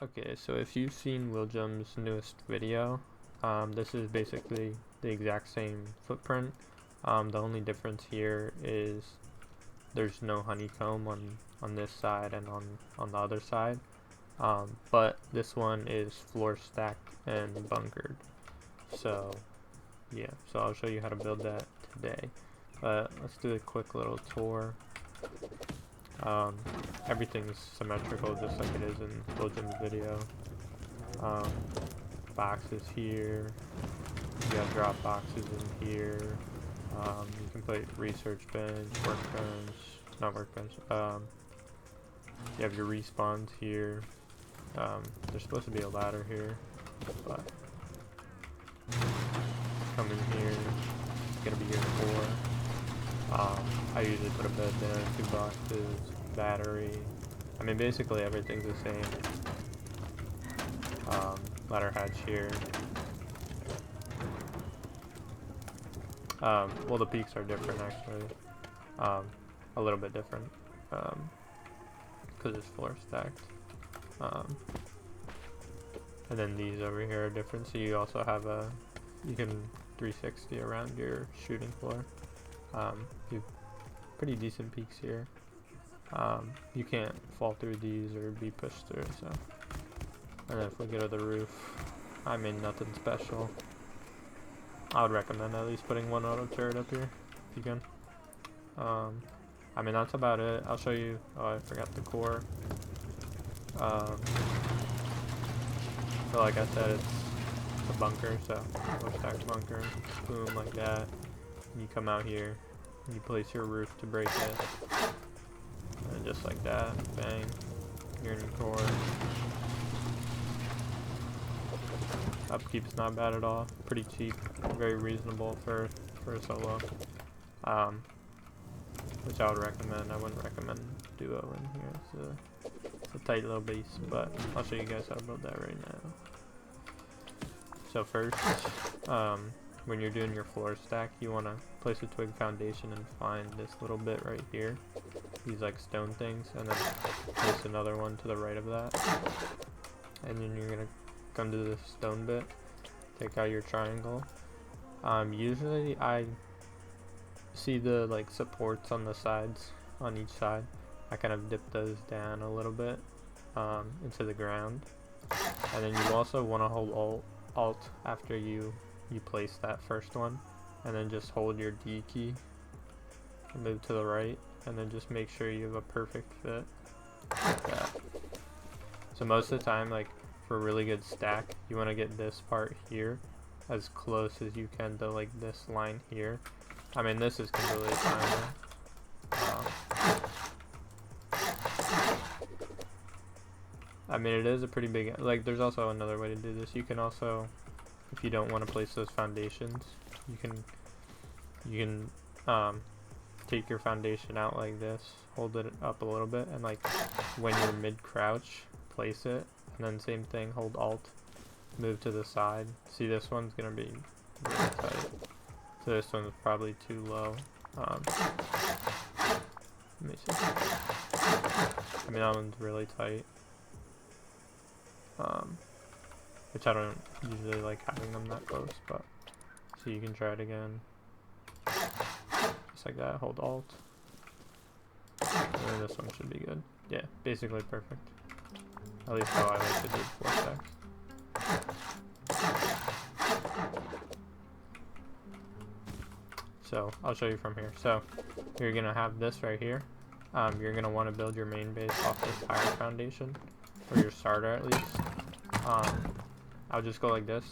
Okay, so if you've seen Willjum's newest video, this is basically the exact same footprint. The only difference here is there's no honeycomb on this side and on the other side. But this one is floor stacked and bunkered. So yeah, so I'll show you how to build that today. But let's do a quick little tour. Everything's symmetrical just like it is in Willjum's video. Boxes here, you have drop boxes in here. You can put research bench, workbench, not workbench. You have your respawns here. There's supposed to be a ladder here, but come in here. It's gonna be here for. I usually put a bed there, 2 boxes, battery. I mean, basically everything's the same. Ladder hatch here. Well, the peaks are different actually. A little bit different. Because it's floor stacked. And then these over here are different, so you also have you can 360 around your shooting floor. You have pretty decent peaks here. You can't fall through these or be pushed through, so. And then if we go to the roof, I mean nothing special. I would recommend at least putting 1 auto turret up here, if you can. I mean that's about it. I'll show you, oh I forgot the core. So like I said, it's a bunker, so floor stacked bunker, boom, like that. You come out here, you place your roof to break it, and just like that, bang, you're in your core. Upkeep's not bad at all, pretty cheap, very reasonable for a solo, which I would recommend. I wouldn't recommend duo in here. It's a tight little base, but I'll show you guys how to build that right now. So first, when you're doing your floor stack, you want to place a twig foundation and find this little bit right here, these like stone things, and then place another one to the right of that, and then you're gonna come to this stone bit, take out your triangle. Usually I see the like supports on the sides, on each side. I kind of dip those down a little bit into the ground, and then you also want to hold alt after you place that first one, and then just hold your D key and move to the right, and then just make sure you have a perfect fit like that. So most of the time, like for a really good stack, you want to get this part here as close as you can to like this line here. I mean this is completely fine. I mean it is a pretty big, like there's also another way to do this. You can also, if you don't want to place those foundations, you can take your foundation out like this, hold it up a little bit, and like when you're mid crouch, place it, and then same thing, hold alt, move to the side. See, this one's gonna be really tight, so this one's probably too low. Let me see. I mean that one's really tight. Which I don't usually like having them that close, but so you can try it again, just like that. Hold alt, and then this one should be good. Yeah, basically perfect. At least how I like to do floor stacks. So I'll show you from here. So you're gonna have this right here. You're gonna want to build your main base off this higher foundation, or your starter at least. I'll just go like this,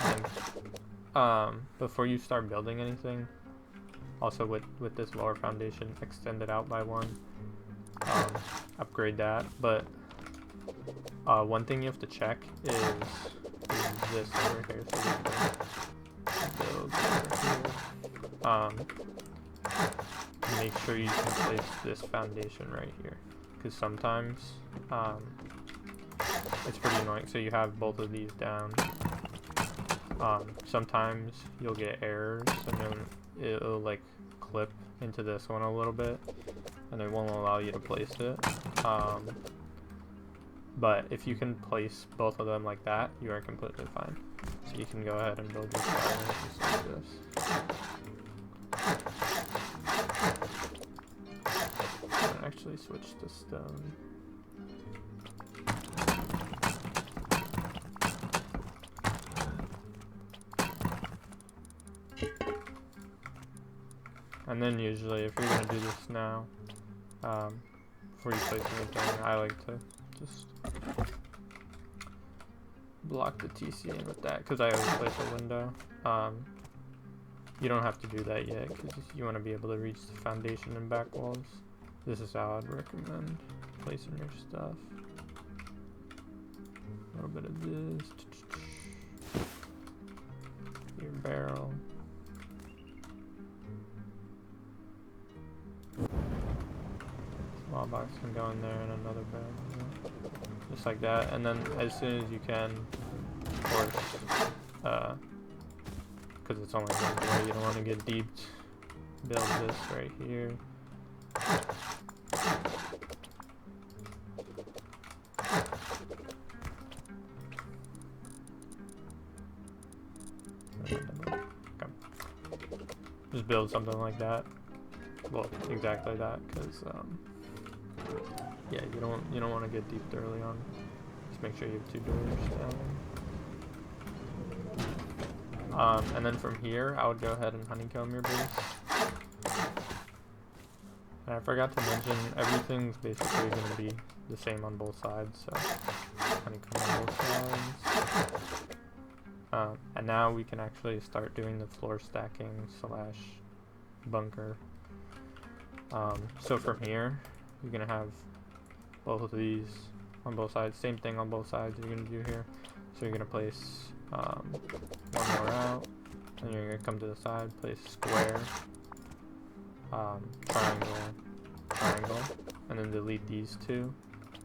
and before you start building anything, also with this lower foundation, extend it out by 1, upgrade that. But one thing you have to check is this over here. So you can build over here. Make sure you can place this foundation right here, because sometimes it's pretty annoying. So you have both of these down. Sometimes you'll get errors, and then it'll like clip into this one a little bit, and it won't allow you to place it. But if you can place both of them like that, you are completely fine. So you can go ahead and build your fire just like this. I'm gonna actually switch to stone. And then usually, if you're gonna do this now, before you place anything, I like to just block the TC in with that, because I always place a window. You don't have to do that yet, because you want to be able to reach the foundation and back walls. This is how I'd recommend placing your stuff. A little bit of this. Your barrel. Small box can go in there and another barrel. Just like that. And then as soon as you can, of course, because it's only one way, you don't want to get deeped. Build this right here. Just build something like that. Well, exactly that, because yeah, you don't want to get deep early on. Just make sure you have 2 doors down. And then from here, I would go ahead and honeycomb your base. And I forgot to mention, everything's basically going to be the same on both sides, so honeycomb on both sides. And now we can actually start doing the floor stacking / bunker. So from here, you're going to have both of these on both sides. Same thing on both sides you're going to do here. So you're going to place one more out, and you're going to come to the side, place square, triangle, and then delete these 2.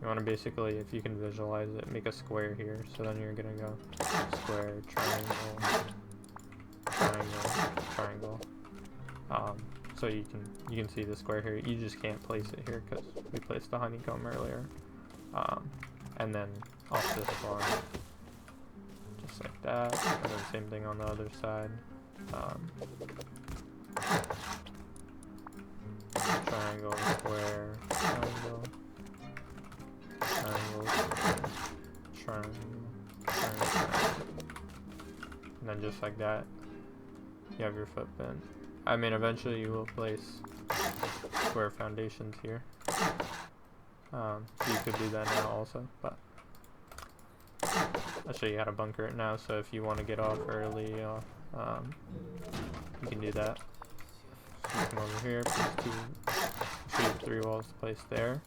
You want to basically, if you can visualize it, make a square here. So then you're going to go square, triangle, triangle. So you can see the square here. You just can't place it here because we placed the honeycomb earlier. And then off this one, just like that. And then same thing on the other side. Triangle, square, triangle, triangle, triangle. And then just like that, you have your footprint. I mean, eventually you will place square foundations here. So you could do that now also, but I'll show you how to bunker it now. So if you want to get off early, you can do that. So you come over here, place 3 walls to place there.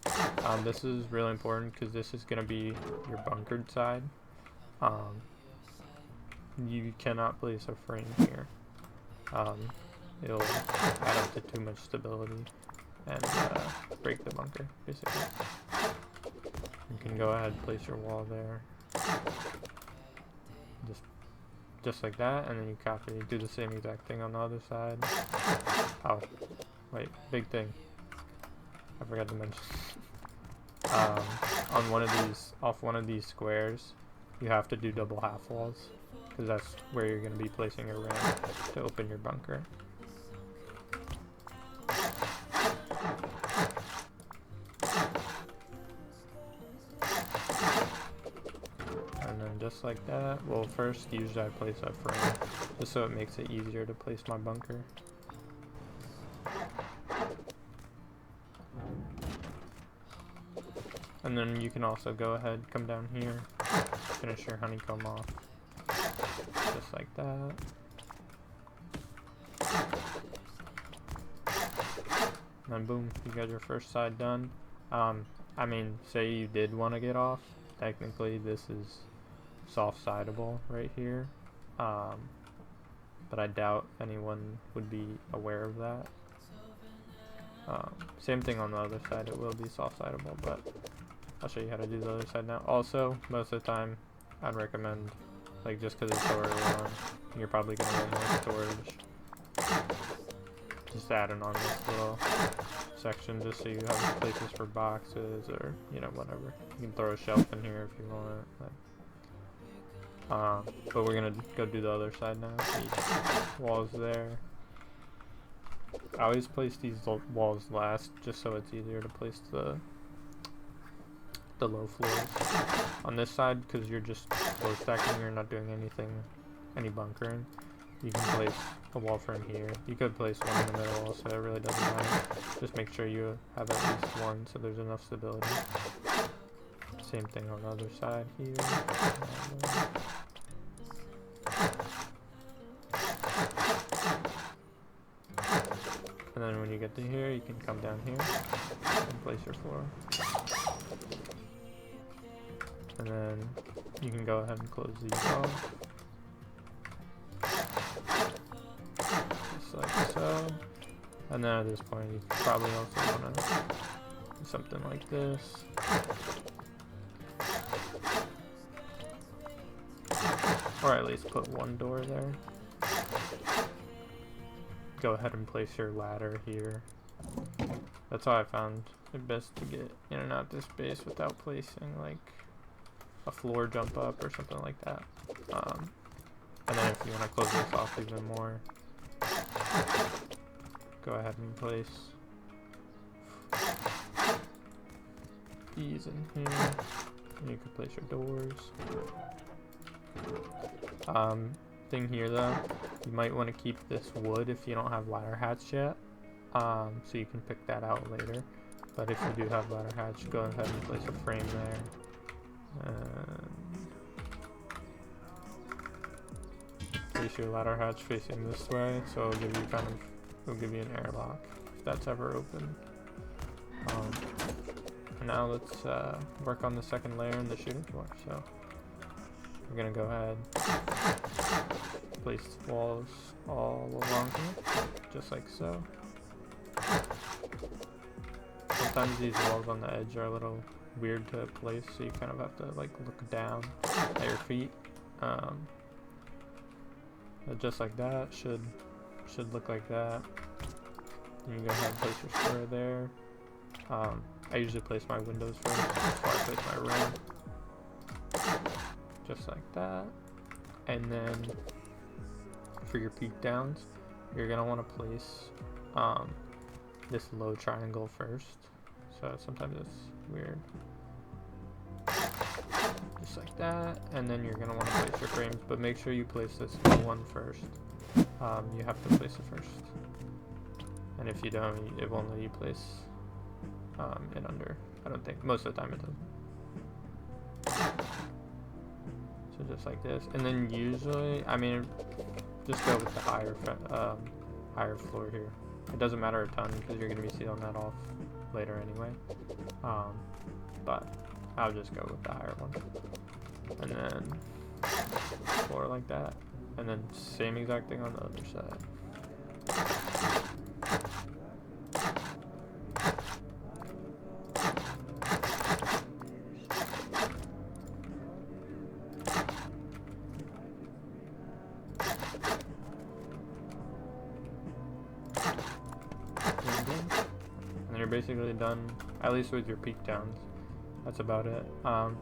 This is really important because this is going to be your bunkered side. You cannot place a frame here. It'll add up to too much stability and break the bunker, basically. You can go ahead and place your wall there. Just like that, and then you copy, do the same exact thing on the other side. Oh, wait, big thing. I forgot to mention. On off one of these squares, you have to do double half walls, because that's where you're going to be placing your ramp to open your bunker. And then just like that, well, first usually I place a frame just so it makes it easier to place my bunker. And then you can also go ahead, come down here, finish your honeycomb off, just like that. And then boom, you got your first side done. I mean, say you did want to get off, technically this is soft-sidable right here, but I doubt anyone would be aware of that. Same thing on the other side, it will be soft-sidable, but I'll show you how to do the other side now. Also, most of the time, I'd recommend, like, just because it's so early on, you're probably going to want more storage. just adding on this little section just so you have places for boxes or, you know, whatever. You can throw a shelf in here if you want. But we're gonna go do the other side now. The walls there. I always place these walls last just so it's easier to place the low floors. On this side, because you're just floor stacking, you're not doing any bunkering. You can place a wall from here. You could place one in the middle also, it really doesn't matter. Just make sure you have at least one so there's enough stability. Same thing on the other side here. And then when you get to here, you can come down here and place your floor. And then you can go ahead and close these off. Just like so. And then at this point, you probably also want to do something like this. Or at least put one door there. Go ahead and place your ladder here. That's how I found it best to get in and out this space without placing like a floor jump up or something like that. And then if you want to close this off even more, go ahead and place these in here. And you can place your doors. Thing here though, you might want to keep this wood if you don't have ladder hatch yet, so you can pick that out later. But if you do have ladder hatch, go ahead and place a frame there. Place your ladder hatch facing this way, so it'll give you an airlock if that's ever open. Now let's work on the second layer in the shooting floor. So we're gonna go ahead, place walls all along here, just like so. Sometimes these walls on the edge are a little weird to place, so you kind of have to like look down at your feet. But just like that, should look like that. Then you go ahead and place your square there. I usually place my windows first before I place my ramp. Just like that. And then for your peak downs, you're gonna want to place this low triangle first. So sometimes it's weird. Just like that. And then you're gonna want to place your frames, but make sure you place this one first. You have to place it first. And if you don't, it won't let you place it under. I don't think. Most of the time it does. So just like this, and then usually, I mean, just go with the higher floor here. It doesn't matter a ton because you're going to be sealing that off later anyway. But I'll just go with the higher one, and then floor like that, and then same exact thing on the other side. Basically done, at least with your peak downs. That's about it. And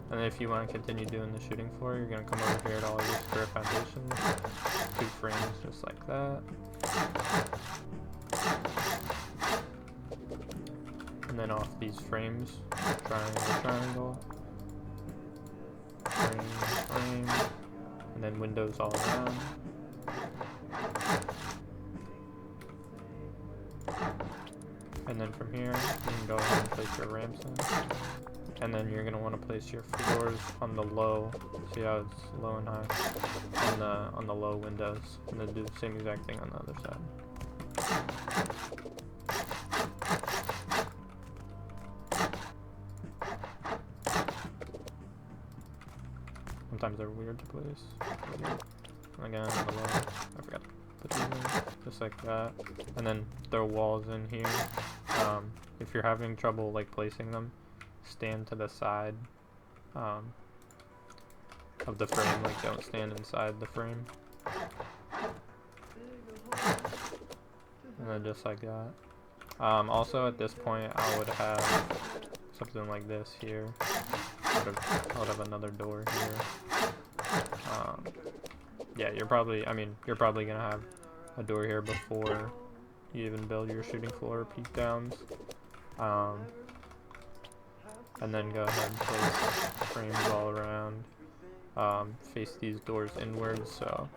then if you want to continue doing the shooting floor, you're going to come over here to all your square foundations, 2 frames just like that. And then off these frames, triangle, frame, and then windows all around. And then from here, you can go ahead and place your ramps in. And then you're going to want to place your floors on the low. See how it's low and high? On the low windows. And then do the same exact thing on the other side. Sometimes they're weird to place. Again, on the low. I forgot to put these in. Just like that. And then throw walls in here. If you're having trouble like placing them, stand to the side of the frame, like don't stand inside the frame. and then just like that. Also at this point I would have something like this here. I would have another door here. Yeah, you're probably gonna have a door here before you even build your shooting floor peak downs. And then go ahead and place frames all around. Face these doors inwards, so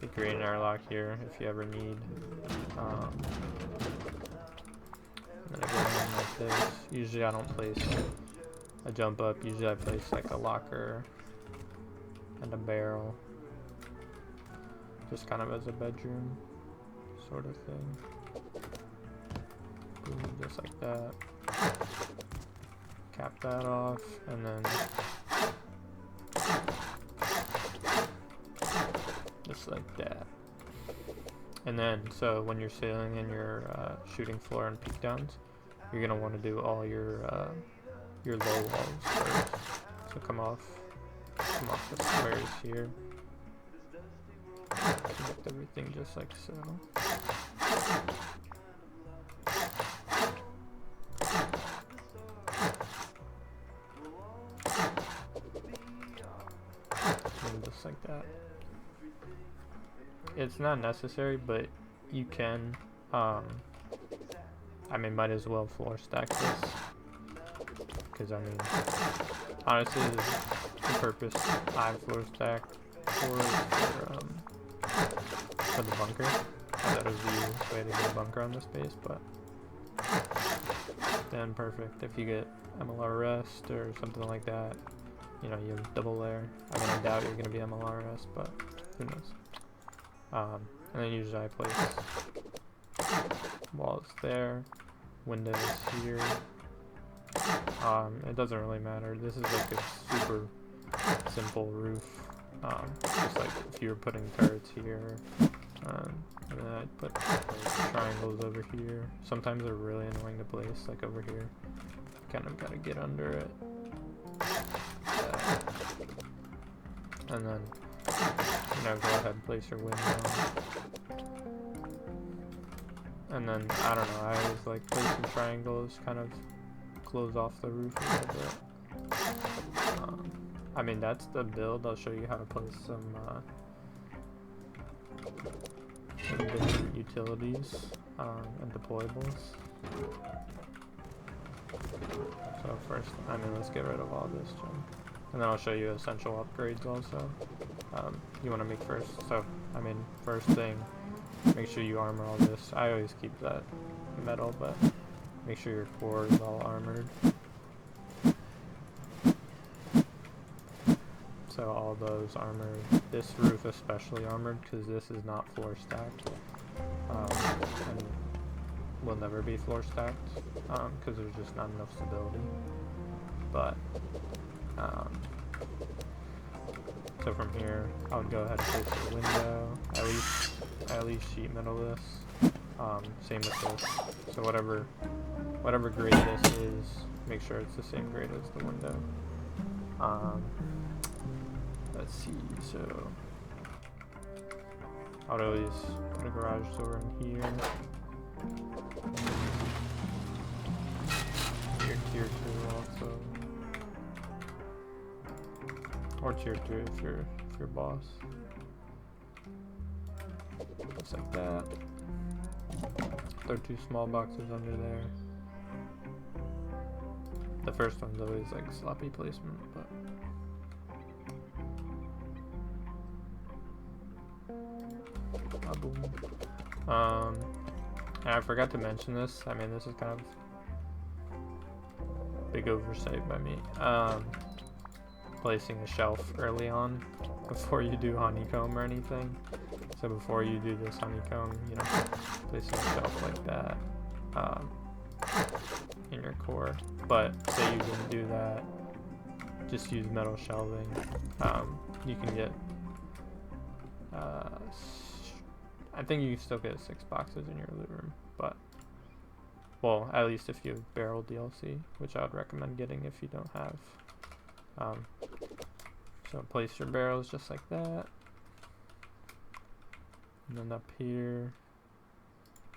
you create an airlock here if you ever need. And then again, like this. Usually I don't place a jump up. Usually I place like a locker and a barrel, just kind of as a bedroom sort of thing. Boom, just like that. Cap that off, and then just like that. And then, so when you're sailing in your shooting floor and peak downs, you're gonna want to do all your low walls first. So come off the squares here. Connect everything just like so. And just like that. It's not necessary, but you can, I mean, might as well floor stack this, because I mean, honestly, the purpose I floor stack for is for the bunker. I thought it was the easiest way to get a bunker on this base, but then perfect if you get MLR rest or something like that. You know, you have double layer. I mean, I doubt you're gonna be MLR rest, but who knows. And then usually I place walls there, windows here. It doesn't really matter. This is like a super simple roof. Just like if you were putting turrets here, and then I'd put like, triangles over here. Sometimes they're really annoying to place, like over here. Kind of gotta get under it. And then, you know, go ahead and place your window. And then, I don't know, I always like placing triangles, kind of close off the roof a little bit. I mean, that's the build. I'll show you how to place some different utilities and deployables. So first, I mean, let's get rid of all this junk. And then I'll show you essential upgrades also. You want to make first, so, I mean, first thing, make sure you armor all this. I always keep that metal, but make sure your core is all armored. So all those armored, this roof especially armored, because this is not floor stacked. And will never be floor stacked, because there's just not enough stability. But, so from here, I would go ahead and place the window, at least sheet metal this, same with this, so whatever grade this is, make sure it's the same grade as the window. Let's see, so, I would always put a garage door in here, your tier 2 also. Or tier 2 if you're boss. Just like that. Throw 2 small boxes under there. The first one's always like sloppy placement, but boom. And I forgot to mention this. I mean, this is kind of big oversight by me. Placing a shelf early on before you do honeycomb or anything. So before you do this honeycomb, you know, placing a shelf like that in your core. But say you didn't do that, just use metal shelving. You can get, I think you can still get 6 boxes in your loot room, but, well, at least if you have barrel DLC, which I would recommend getting if you don't have. So place your barrels just like that, and then up here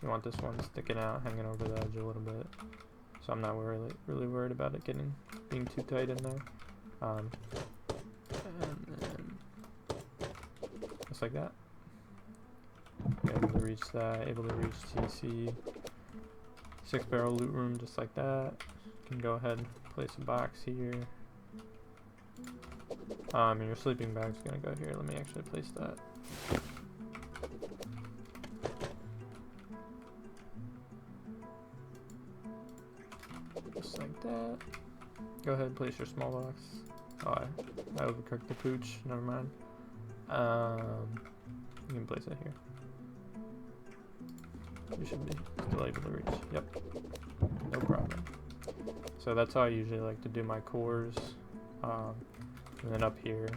You want this one sticking out, hanging over the edge a little bit. So I'm not really worried about it being too tight in there. And then just like that. Able to reach that, able to reach TC. 6-barrel loot room just like that. You can go ahead and place a box here. And your sleeping bag's gonna go here. Let me actually place that. Just like that. Go ahead and place your small box. Oh, I overcooked the pooch. Never mind. You can place it here. You should be still able to reach. Yep. No problem. So that's how I usually like to do my cores. And then up here,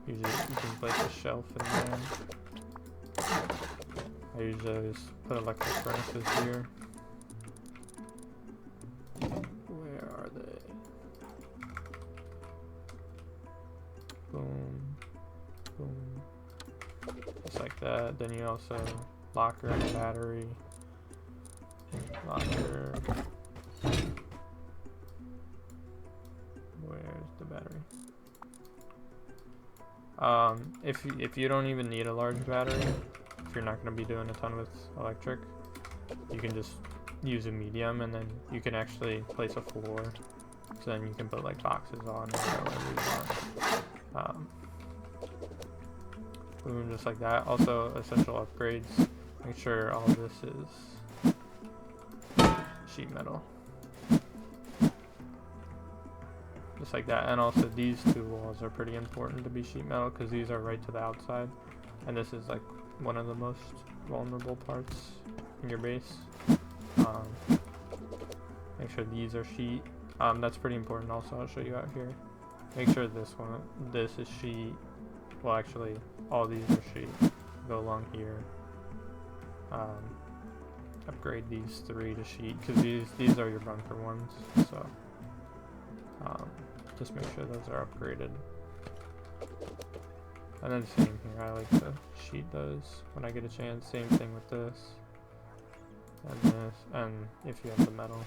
usually you can place a shelf in there. I usually just put electric furnaces here. Where are they? Boom. Boom. Just like that. Then you also locker and battery. Locker. Where's the battery? If you don't even need a large battery, if you're not going to be doing a ton with electric, you can just use a medium, and then you can actually place a floor. So then you can put like boxes on or whatever you want. Boom, just like that. Also, essential upgrades. Make sure all this is sheet metal. Just like that. And also these two walls are pretty important to be sheet metal because these are right to the outside. And this is like one of the most vulnerable parts in your base. Make sure these are sheet. That's pretty important also. I'll show you out here. Make sure this is sheet. Well, actually, all these are sheet. Go along here. Upgrade these 3 to sheet because these are your bunker ones. So just make sure those are upgraded. And then same here. I like to sheet those when I get a chance. Same thing with this and this, and if you have the metal,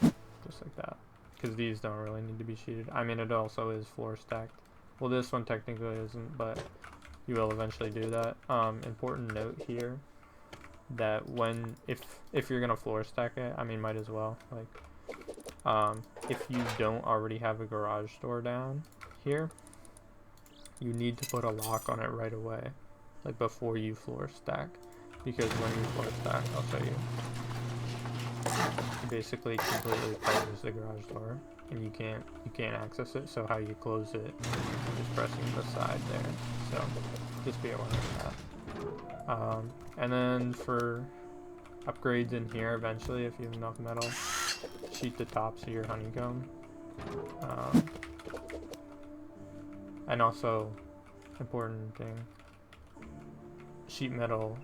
just like that. Because these don't really need to be sheeted. I mean, it also is floor stacked. Well, this one technically isn't, but you will eventually do that. Important note here that if you're gonna floor stack it, I mean, might as well. Like, if you don't already have a garage door down here, you need to put a lock on it right away, like before you floor stack, because when you floor stack, I'll show you. You basically completely closes the garage door, and you can't access it. So how you close it is pressing the side there. So just be aware of that. And then for upgrades in here, eventually, if you have enough metal, sheet the tops of your honeycomb. And also, important thing, sheet metal.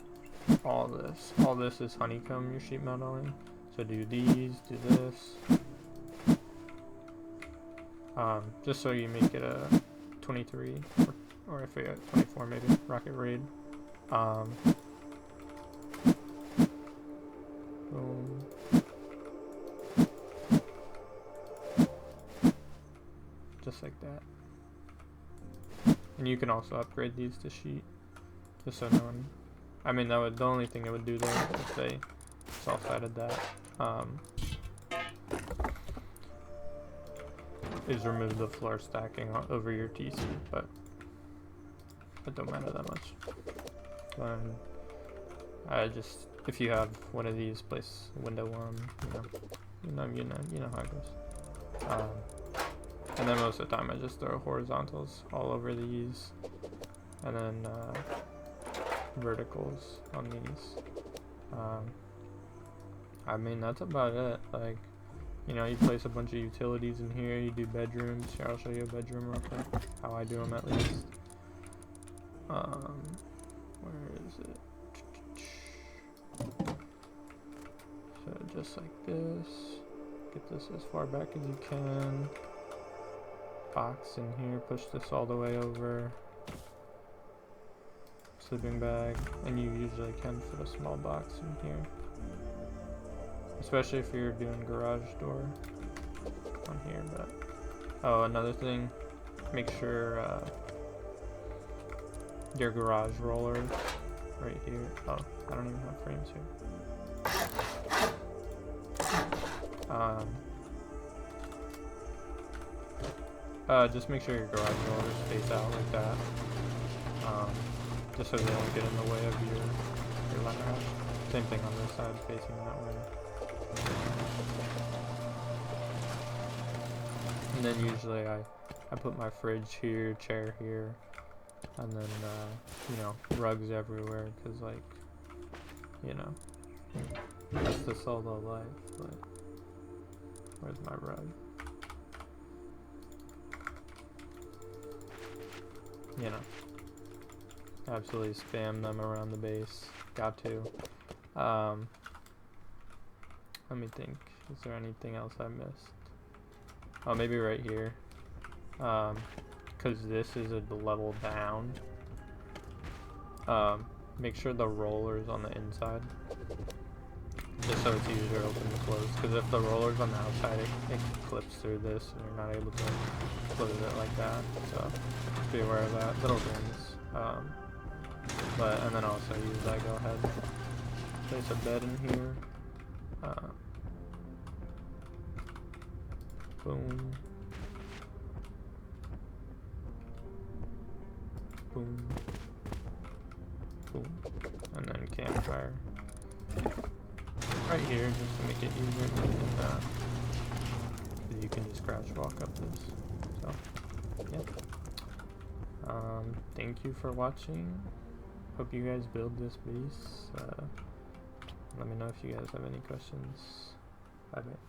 All this is honeycomb. Your sheet metaling. So do these, do this. Just so you make it a 23, or if you got 24 maybe, rocket raid. Boom. Just like that. And you can also upgrade these to sheet, just so no one, I mean, the only thing it would do there if they self-sided that, is remove the floor stacking over your TC, but it don't matter that much. And I just, if you have one of these, place a window on, you know how it goes. And then most of the time I just throw horizontals all over these, and then verticals on these. I mean, that's about it. Like, you place a bunch of utilities in here, you do bedrooms. Here, I'll show you a bedroom real quick, how I do them at least. Where is it? So just like this, get this as far back as you can. Box in here, push this all the way over. Sleeping bag, and you usually can fit a small box in here. especially if you're doing garage door on here. But oh, another thing, make sure your garage rollers right here. Oh, I don't even have frames here. Just make sure your garage rollers face out like that. Just so they don't get in the way of your ladder house. Same thing on this side, facing that way. And then usually I put my fridge here, chair here, and then you know, rugs everywhere, cause like, you know, that's the solo life. But where's my rug? You know, absolutely spam them around the base. Got to. Let me think. Is there anything else I missed? Oh, maybe right here. Because this is a level down. Make sure the roller's on the inside. Just so it's easier to open and close. Because if the roller's on the outside, it clips through this and you're not able to close it like that. So just be aware of that. Little things. And then also use that. Go ahead. Place a bed in here. Boom. Boom. Boom. And then campfire. Right here, just to make it easier to do that. Because you can just crouch walk up this. So, yeah. Thank you for watching. Hope you guys build this base. Let me know if you guys have any questions. Bye bye.